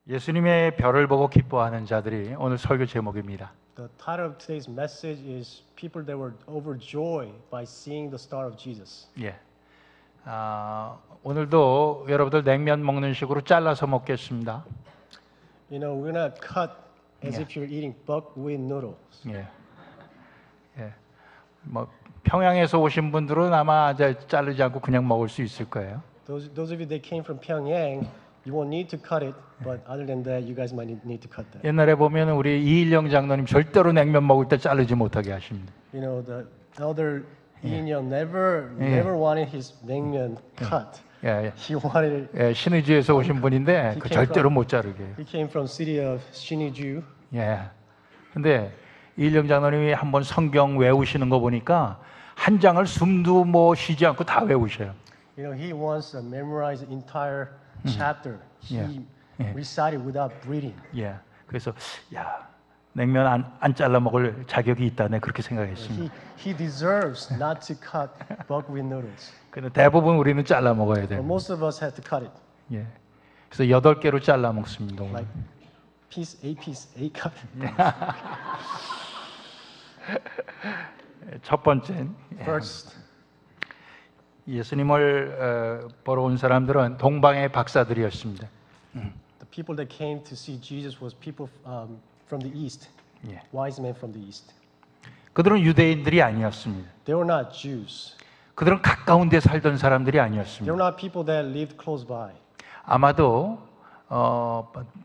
예수님의 별을 보고 기뻐하는 자들이 오늘 설교 제목입니다. The title of today's message is People that were overjoyed by seeing the star of Jesus. 예. 오늘도 여러분들 냉면 먹는 식으로 잘라서 먹겠습니다. You know, we're gonna cut as if you're eating buckwheat noodles. 예. 예. 뭐 평양에서 오신 분들은 아마 이제 자르지 않고 그냥 먹을 수 있을 거예요. Those of you that came from Pyongyang, you won't need to cut it, but other than that, you guys might need to cut that. 옛날에 보면 우리 이일영 장로님 절대로 냉면 먹을 때 자르지 못하게 하십니다. You know, the elder Lee In-young never wanted his naengmyeon cut. 예, He wanted it. 예, 신의주에서 오신 분인데 그 절대로 못 자르게. He came from city of Shiniju. 예. 근데 이일영 장로님이 한번 성경 외우시는 거 보니까 한 장을 숨도 뭐 쉬지 않고 다 외우셔요. You know, he wants to memorize the entire chapter. He recited without breathing. 예. 그래서 야, 냉면 안 잘라 먹을 자격이 있다네 그렇게 생각했습니다. He deserves not to cut buckwheat noodles. 근데 대부분 우리는 잘라 먹어야 돼요. But most of us have to cut it. 예. 그래서 8개로 잘라 먹습니다. 오늘. Like piece, a cut. 첫 번째, First, 예수님을 보러 온 사람들은 동방의 박사들이었습니다. the people that came to see Jesus was people from the east, 예. wise men from the east. 그들은 유대인들이 아니었습니다. They were not Jews. 그들은 가까운 데 살던 사람들이 They 아니었습니다. were not people that lived close by. 아마도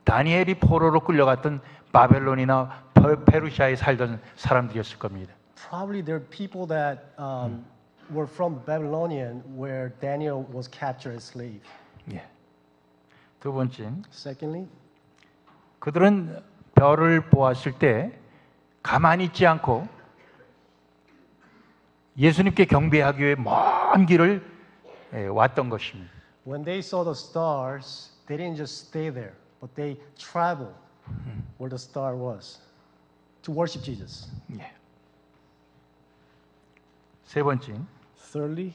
다니엘이 포로로 끌려갔던 바벨론이나 페르시아에 살던 사람들이었을 겁니다. Probably they're people that were from Babylonian, where Daniel was captured as slave. 예. 두 번째, Secondly, 그들은 별을 보았을 때 가만히 있지 않고 예수님께 경배하기 위해 먼 길을 왔던 것입니다. when they saw the stars, they didn't just stay there, but they traveled where the star was to worship Jesus. 예. 세 번째, Thirdly,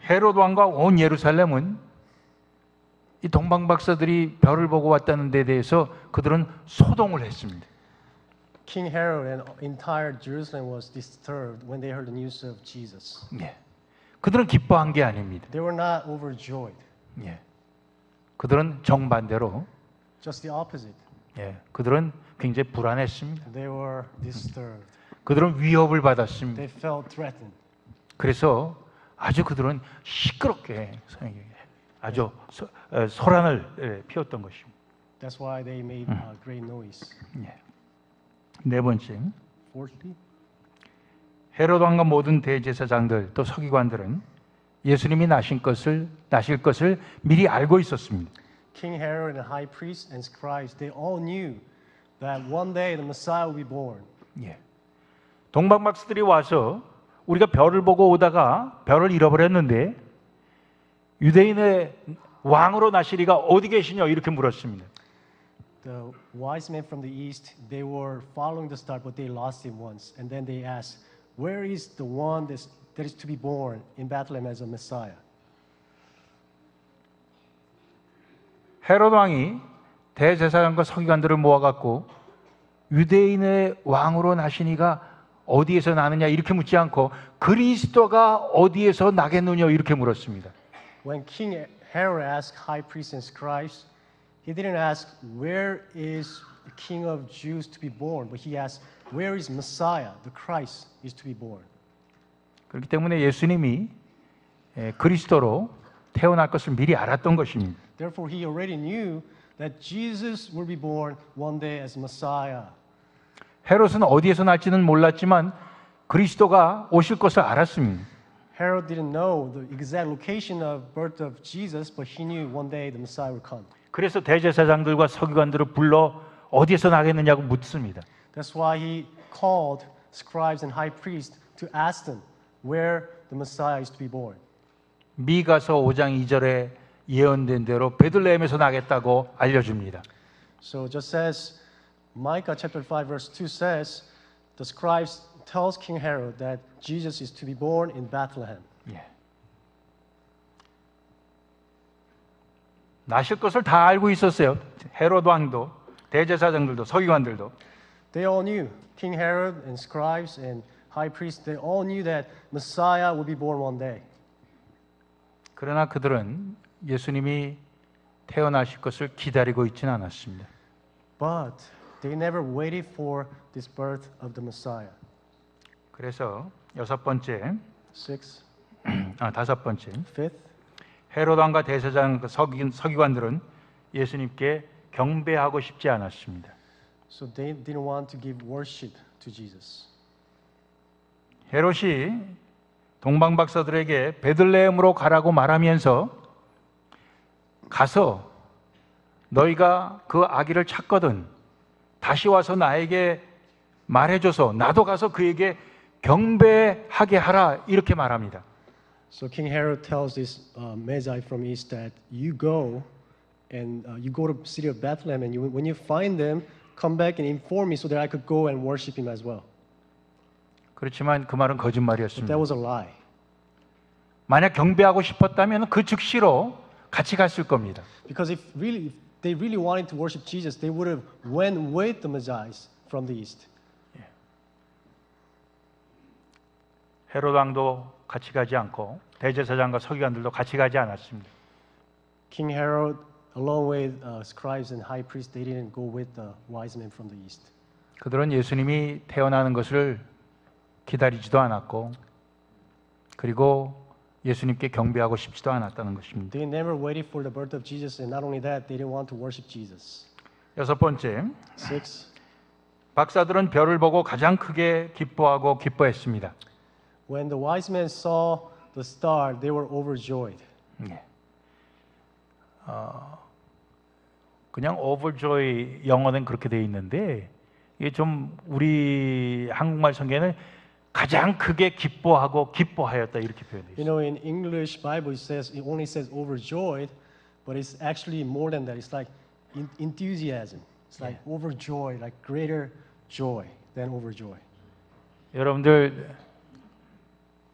헤롯 왕과 온 예루살렘은 이 동방 박사들이 별을 보고 왔다는 데 대해서 그들은 소동을 했습니다. King Herod and entire Jerusalem was disturbed when they heard the news of Jesus. 예. 그들은 기뻐한 게 아닙니다. They were not overjoyed, 예. 그들은 정반대로 just the opposite. 예. 그들은 굉장히 불안했습니다. They were disturbed. 그들은 위협을 받았습니다. They felt threatened. 그래서 아주 그들은 시끄럽게 아주 소란을 피웠던 것입니다. That's why they made great noise. 예. 네 번째, Fourthly, 헤롯 왕과 모든 대제사장들 또 서기관들은 예수님이 나실 것을 미리 알고 있었습니다. King Herod and high priests and scribes, they all knew that one day the Messiah will be born. 예. 동방 박사들이 와서 우리가 별을 보고 오다가 별을 잃어버렸는데 유대인의 왕으로 나시리가 어디 계시냐 이렇게 물었습니다. The wise men from the east, they were following the star, but they lost it once. And then they asked, where is the one that is to be born in Bethlehem as a Messiah? 헤롯 왕이 대제사장과 서기관들을 모아갖고 유대인의 왕으로 나시니가 어디에서 나느냐 이렇게 묻지 않고 그리스도가 어디에서 나겠느냐 이렇게 물었습니다. When King Herod asked high priests and scribes, he didn't ask, where is the King of Jews to be born? But he asked, where is Messiah, the Christ, is to be born? 그렇기 때문에 예수님이 그리스도로 태어날 것을 미리 알았던 것입니다. Therefore, he already knew that Jesus will be born one day as Messiah. 헤롯은 어디에서 날지는 몰랐지만 그리스도가 오실 것을 알았습니다. Herod didn't know the exact location of birth of Jesus, but he knew one day the Messiah would come. 그래서 대제사장들과 서기관들을 불러 어디에서 나겠느냐고 묻습니다. That's why he called scribes and high priests to ask them where the Messiah is to be born. 미가서 5장 2절에 예언된 대로 베들레헴에서 나겠다고 알려줍니다. So just as Micah chapter 5 verse 2 says, the scribes tells King Herod that Jesus is to be born in Bethlehem. 예. 나실 것을 다 알고 있었어요. 헤롯 왕도, 대제사장들도, 서기관들도. They all knew. King Herod and scribes and high priests, they all knew that Messiah would be born one day. 그러나 그들은 예수님이 태어나실 것을 기다리고 있지는 않았습니다. But they never waited for this birth of the Messiah. 그래서 다섯 번째, Fifth, 헤롯 왕과 대제사장 서기관들은 예수님께 경배하고 싶지 않았습니다. so they didn't want to give worship to Jesus. 헤롯이 동방박사들에게 베들레헴으로 가라고 말하면서 가서 너희가 그 아기를 찾거든 다시 와서 나에게 말해줘서 나도 가서 그에게 경배하게 하라 이렇게 말합니다. So King Herod tells this Magi from east that you go and you go to the city of Bethlehem and when you find them, come back and inform me so that I could go and worship him as well. 그렇지만 그 말은 But 거짓말이었습니다. that was a lie. 만약 경배하고 싶었다면 그 즉시로 같이 갔을 겁니다. Because if they really wanted to worship Jesus, they would have went with the Magi from the east. 헤롯 왕도 같이 가지 않고 대제사장과 서기관들도 같이 가지 않았습니다. King Herod, along with scribes and high priests, they didn't go with the wise men from the east. 그들은 예수님이 태어나는 것을 기다리지도 않았고 그리고 예수님께 경배하고 싶지도 않았다는 것입니다. They never waited for the birth of Jesus, and not only that, they didn't want to worship Jesus. 여섯 번째, 6. 박사들은 별을 보고 가장 크게 기뻐하고 기뻐했습니다. When the wise men saw the star, they were overjoyed. 그냥 overjoy 영어는 그렇게 돼 있는데 이게 좀 우리 한국말 성경에는 가장 크게 기뻐하고 기뻐하였다 이렇게 표현돼 You 있어요. know, in English Bible, it only says overjoyed, but it's actually more than that. It's like enthusiasm. It's like overjoyed, like greater joy than overjoy. 여러분들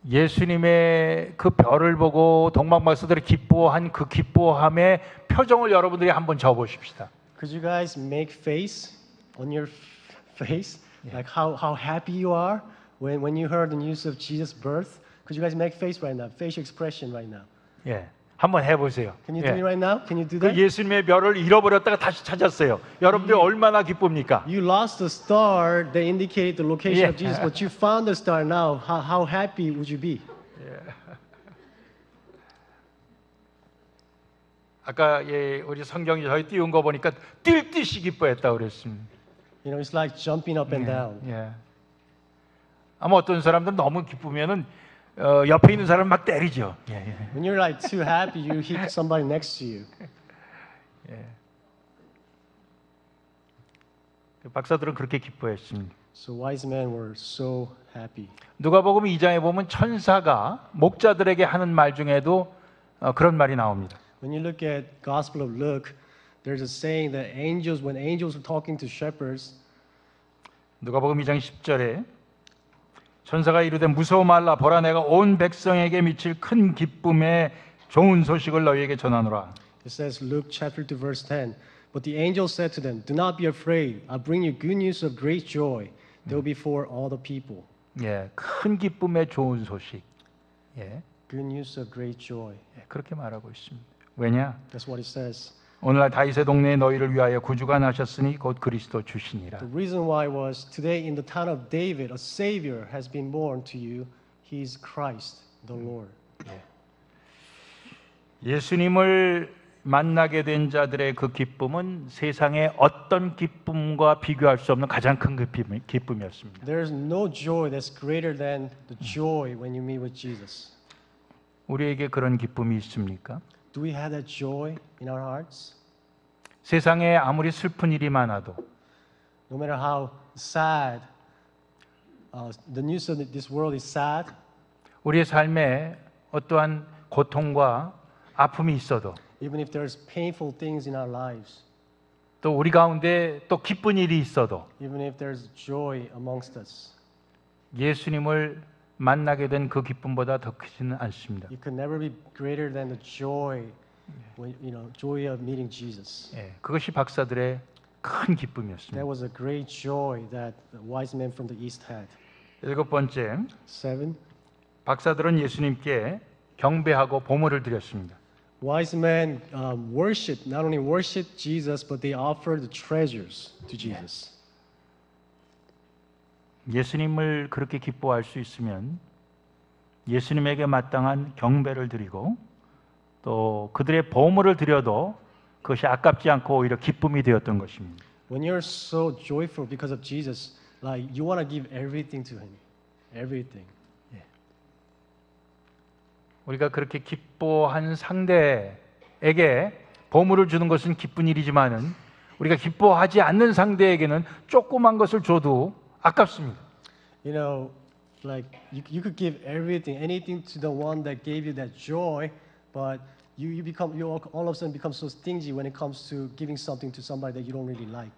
예수님의 그 별을 보고 동방박사들이 기뻐한 그 기뻐함의 표정을 여러분들이 한번 적어보십시다. Could you guys make face on your face, like how happy you are when you heard the news of Jesus' birth? Could you guys make face right now, facial expression right now? 예, 한번 해보세요. Can you do it right now? Can you do 그 that? 예수님의 별을 잃어버렸다가 다시 찾았어요. 여러분들 얼마나 기쁩니까? You lost the star that indicated the location of Yeah. Jesus, but you found the star now. How happy would you be? 아까 우리 성경이 저희 띄운 거 보니까 뛸 듯이 기뻐했다 그랬습니다. You know, it's like jumping up and down. 예. 아마 어떤 사람들은 너무 기쁘면은 옆에 있는 사람 막 때리죠. 예. When you're like too happy, you hit somebody next to you. 박사들은 그렇게 기뻐했습니다. So wise men were so happy. 누가복음 2장에 보면 천사가 목자들에게 하는 말 중에도 그런 말이 나옵니다. When you look at Gospel of Luke, there's a saying that when angels were talking to shepherds, 누가복음 2장 10절에 천사가 이르되 무서워 말라 보라 내가 온 백성에게 미칠 큰 기쁨의 좋은 소식을 너희에게 전하노라. it says, Luke chapter 2, verse 10, but the angel said to them, do not be afraid. I bring you good news of great joy. They will be for all the people. 예, 큰 기쁨의 좋은 소식. 예, Good news of great joy. 그렇게 말하고 있습니다. 왜냐? That's what it says. 오늘날 다윗의 동네에 너희를 위하여 구주가 나셨으니 곧 그리스도 주시니라. The reason why was today in the town of David, a Savior has been born to you. He is Christ, the Lord. 예수님을 만나게 된 자들의 그 기쁨은 세상의 어떤 기쁨과 비교할 수 없는 가장 큰 기쁨이었습니다. There's no joy that's greater than the joy when you meet with Jesus. 우리에게 그런 기쁨이 있습니까? Do we have that joy in our hearts? 세상에 아무리 슬픈 일이 많아도 No matter how sad, the news of this world is sad, 우리의 삶에 어떠한 고통과 아픔이 있어도 even if there's painful things in our lives, 또 우리 가운데 또 기쁜 일이 있어도 even if there's joy amongst us, 예수님을 만나게 된 그 기쁨보다 더 크지는 않습니다. it could never be greater than the joy when joy of meeting Jesus. 예, 그것이 박사들의 큰 기쁨이었습니다. That was a great joy that the wise men from the east had. 일곱 번째, 7. 박사들은 예수님께 경배하고 보물을 드렸습니다. Wise men not only worshiped Jesus, but they offered treasures to Jesus. 예수님을 그렇게 기뻐할 수 있으면 예수님에게 마땅한 경배를 드리고 또 그들의 보물을 드려도 그것이 아깝지 않고 오히려 기쁨이 되었던 것입니다. When you're so joyful because of Jesus, like you want to give everything to him. Everything. 우리가 그렇게 기뻐한 상대에게 보물을 주는 것은 기쁜 일이지만은 우리가 기뻐하지 않는 상대에게는 조그만 것을 줘도 아깝습니다. Like you could give everything, anything to the one that gave you that joy, but you all of a sudden become so stingy when it comes to giving something to somebody that you don't really like.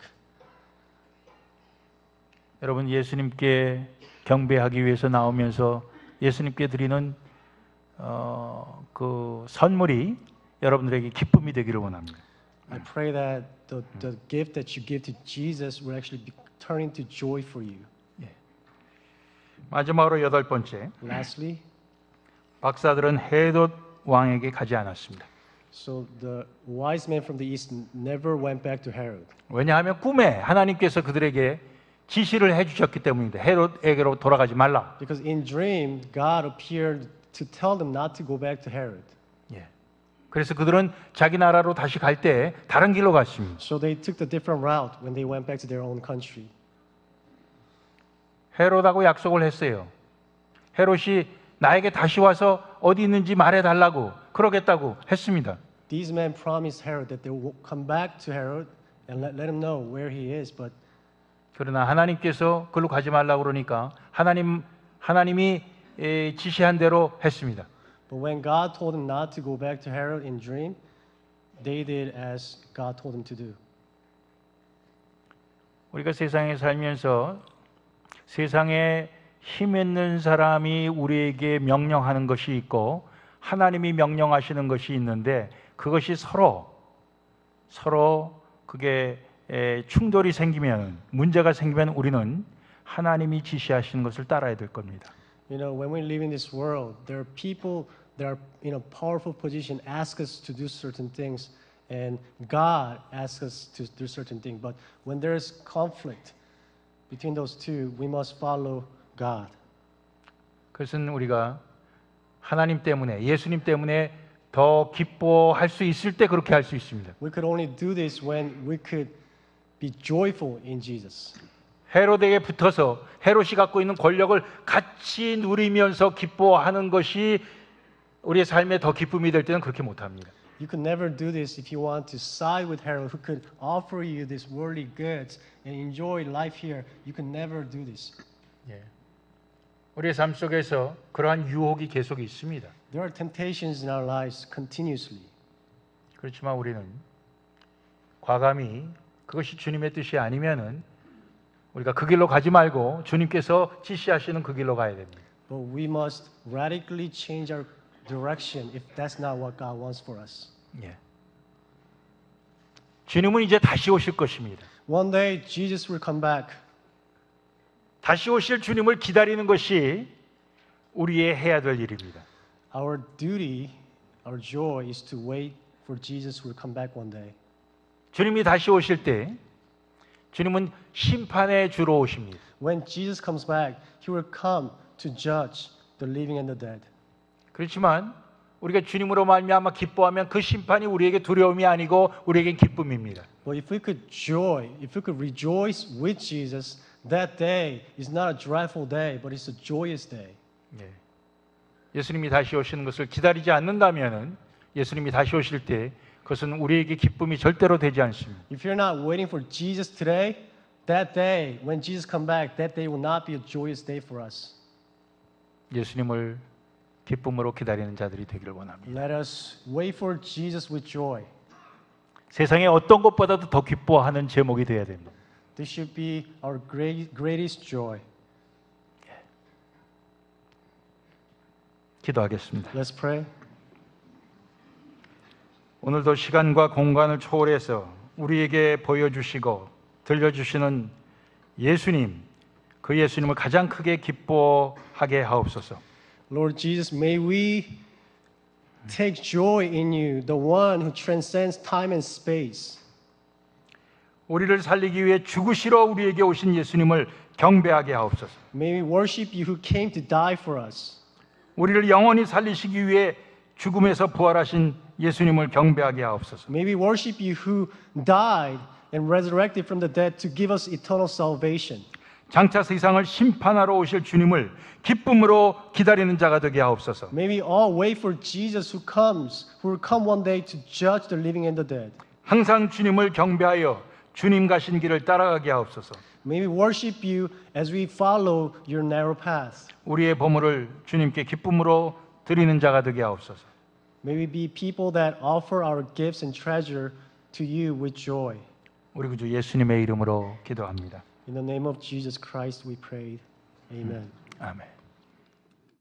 여러분 예수님께 경배하기 위해서 나오면서 예수님께 드리는 그 선물이 여러분들에게 기쁨이 되기를 원합니다. I pray that the gift that you give to Jesus will actually be turn into joy for you. 마지막으로 여덟 번째, Lastly, 박사들은 헤롯 왕에게 가지 않았습니다. so the wise men from the east never went back to Herod. 왜냐하면 꿈에 하나님께서 그들에게 지시를 해주셨기 때문입니다. 헤롯에게로 돌아가지 말라. Because in dream, God appeared to tell them not to go back to Herod. 그래서 그들은 자기 나라로 다시 갈 때 다른 길로 갔습니다. So they took the different route when they went back to their own country. 헤롯하고 약속을 했어요. 헤롯이 나에게 다시 와서 어디 있는지 말해달라고 그러겠다고 했습니다. These men promised Herod that they will come back to Herod and let him know where he is. But 그러나 하나님께서 그로 가지 말라고 그러니까 하나님이 지시한 대로 했습니다. But when God told them not to go back to Herod in dream, they did as God told them to do. 우리가 세상에 살면서 세상에 힘 있는 사람이 우리에게 명령하는 것이 있고 하나님이 명령하시는 것이 있는데 그것이 서로 그게 충돌이 생기면 문제가 생기면 우리는 하나님이 지시하시는 것을 따라야 될 겁니다. When we live in this world, there are people that are in a powerful position ask us to do certain things, and God asks us to do certain things. But when there is conflict between those two, we must follow God. 그것은 우리가 하나님 때문에 예수님 때문에 더 기뻐할 수 있을 때 그렇게 할 수 있습니다. We could only do this when we could be joyful in Jesus. 헤롯에게 붙어서 헤롯이 갖고 있는 권력을 같이 누리면서 기뻐하는 것이 우리의 삶에 더 기쁨이 될 때는 그렇게 못합니다. You could never do this if you want to side with Herod, who could offer you these worldly goods and enjoy life here. You could never do this. 우리의 삶 속에서 그러한 유혹이 계속 있습니다. There are temptations in our lives continuously. 그렇지만 우리는 과감히 그것이 주님의 뜻이 아니면은 우리가 그 길로 가지 말고 주님께서 지시하시는 그 길로 가야 됩니다. But we must radically change our direction if that's not what God wants for us. 주님은 이제 다시 오실 것입니다. One day Jesus will come back. 다시 오실 주님을 기다리는 것이 우리의 해야 될 일입니다. Our duty, our joy is to wait for Jesus will come back one day. 주님이 다시 오실 때 주님은 심판의 주로 오십니다. When Jesus comes back, he will come to judge the living and the dead. 그렇지만 우리가 주님으로 말미암아 기뻐하면 그 심판이 우리에게 두려움이 아니고 우리에겐 기쁨입니다. But if we could rejoice with Jesus, that day is not a dreadful day, but it's a joyous day. 예수님이 다시 오시는 것을 기다리지 않는다면은 예수님이 다시 오실 때 그것은 우리에게 기쁨이 절대로 되지 않습니다. If you're not waiting for Jesus today, that day, when Jesus come back, that day will not be a joyous day for us. 예수님을 기쁨으로 기다리는 자들이 되기를 원합니다. Let us wait for Jesus with joy. 세상에 어떤 것보다도 더 기뻐하는 제목이 되어야 됩니다. This should be our greatest joy. 기도하겠습니다. Let's pray. 오늘도 시간과 공간을 초월해서 우리에게 보여주시고 들려주시는 예수님, 그 예수님을 가장 크게 기뻐하게 하옵소서. Lord Jesus, may we take joy in you, the one who transcends time and space. 우리를 살리기 위해 죽으시러 우리에게 오신 예수님을 경배하게 하옵소서. May we worship you who came to die for us. 우리를 영원히 살리시기 위해 죽음에서 부활하신 예수님을 경배하게 하옵소서. May we worship you who died and resurrected from the dead to give us eternal salvation. 장차 세상을 심판하러 오실 주님을 기쁨으로 기다리는 자가 되게 하옵소서. May we all wait for Jesus who will come one day to judge the living and the dead. 항상 주님을 경배하여 주님 가신 길을 따라가게 하옵소서. May we worship you as we follow your narrow path. 우리의 보물을 주님께 기쁨으로 드리는 자가 되게 하옵소서. May we be people that offer our gifts and treasure to you with joy. 우리 구주 예수님의 이름으로 기도합니다. In the name of Jesus Christ we pray. Amen. 아멘.